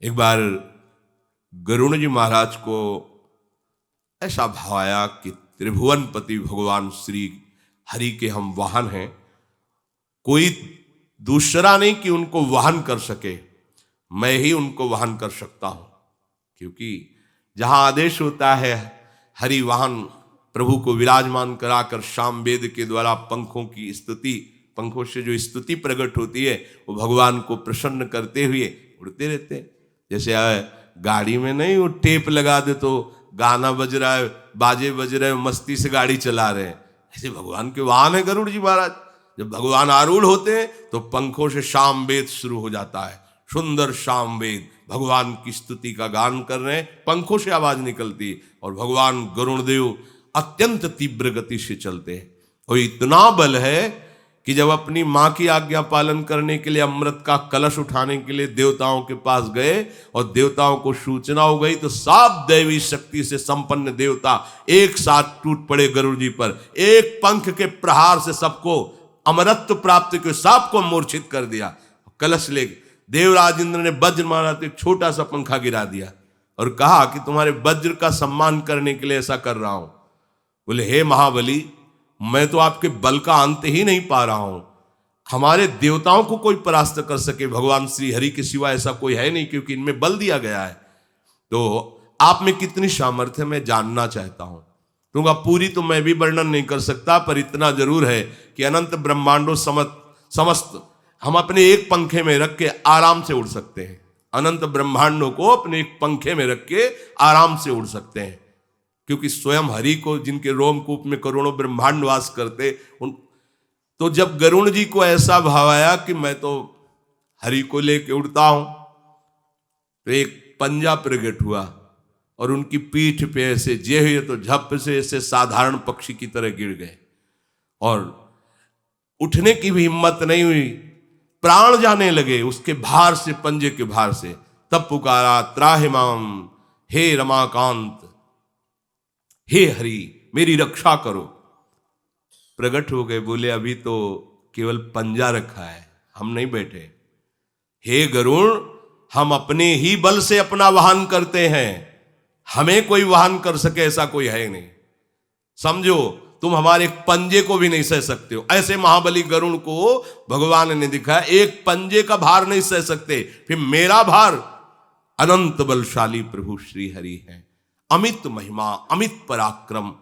एक बार गरुड़ जी महाराज को ऐसा भाया कि त्रिभुवनपति भगवान श्री हरि के हम वाहन हैं, कोई दूसरा नहीं कि उनको वाहन कर सके, मैं ही उनको वाहन कर सकता हूं। क्योंकि जहां आदेश होता है हरि वाहन प्रभु को विराजमान कराकर शाम वेद के द्वारा पंखों की स्तुति, पंखों से जो स्तुति प्रकट होती है वो भगवान को प्रसन्न करते हुए उड़ते रहते हैं। जैसे गाड़ी में नहीं वो टेप लगा दे तो गाना बज रहा है, बाजे बज रहे हैं, मस्ती से गाड़ी चला रहे हैं, ऐसे भगवान के वाहन है गरुड़ जी महाराज। जब भगवान आरूढ़ होते हैं तो पंखों से शाम वेद शुरू हो जाता है, सुंदर शाम वेद भगवान की स्तुति का गान कर रहे हैं, पंखों से आवाज निकलती और भगवान गरुड़ देव अत्यंत तीव्र गति से चलते हैं। और इतना बल है कि जब अपनी मां की आज्ञा पालन करने के लिए अमृत का कलश उठाने के लिए देवताओं के पास गए और देवताओं को सूचना हो गई तो सब दैवी शक्ति से संपन्न देवता एक साथ टूट पड़े गरुड़ जी पर। एक पंख के प्रहार से सबको अमरत्व प्राप्त के सबको मूर्छित कर दिया। कलश ले देवराज इंद्र ने वज्र मारा तो एक छोटा सा पंखा गिरा दिया और कहा कि तुम्हारे वज्र का सम्मान करने के लिए ऐसा कर रहा हूं। बोले हे महाबली, मैं तो आपके बल का अंत ही नहीं पा रहा हूं, हमारे देवताओं को कोई परास्त कर सके भगवान श्री हरि के सिवा ऐसा कोई है नहीं, क्योंकि इनमें बल दिया गया है। तो आप में कितनी सामर्थ्य मैं जानना चाहता हूं। क्योंकि पूरी तो मैं भी वर्णन नहीं कर सकता, पर इतना जरूर है कि अनंत ब्रह्मांडों समस्त हम अपने एक पंखे में रख के आराम से उड़ सकते हैं। अनंत ब्रह्मांडों को अपने एक पंखे में रख के आराम से उड़ सकते हैं, क्योंकि स्वयं हरि को जिनके रोमकूप में करोड़ों ब्रह्मांड वास करते उन, तो जब गरुड़ जी को ऐसा भाव आया कि मैं तो हरि को लेके उड़ता हूं, तो एक पंजा प्रकट हुआ और उनकी पीठ पे ऐसे जे हुए तो झप से ऐसे साधारण पक्षी की तरह गिर गए और उठने की भी हिम्मत नहीं हुई, प्राण जाने लगे उसके भार से, पंजे के भार से। तब पुकारा त्राहिमाम, हे रमाकांत, हे हरि मेरी रक्षा करो। प्रकट हो गए, बोले अभी तो केवल पंजा रखा है, हम नहीं बैठे। हे गरुड़, हम अपने ही बल से अपना वाहन करते हैं, हमें कोई वाहन कर सके ऐसा कोई है नहीं। समझो तुम हमारे एक पंजे को भी नहीं सह सकते हो। ऐसे महाबली गरुड़ को भगवान ने दिखाया एक पंजे का भार नहीं सह सकते, फिर मेरा भार। अनंत बलशाली प्रभु श्री हरि है, अमित महिमा, अमित पराक्रम,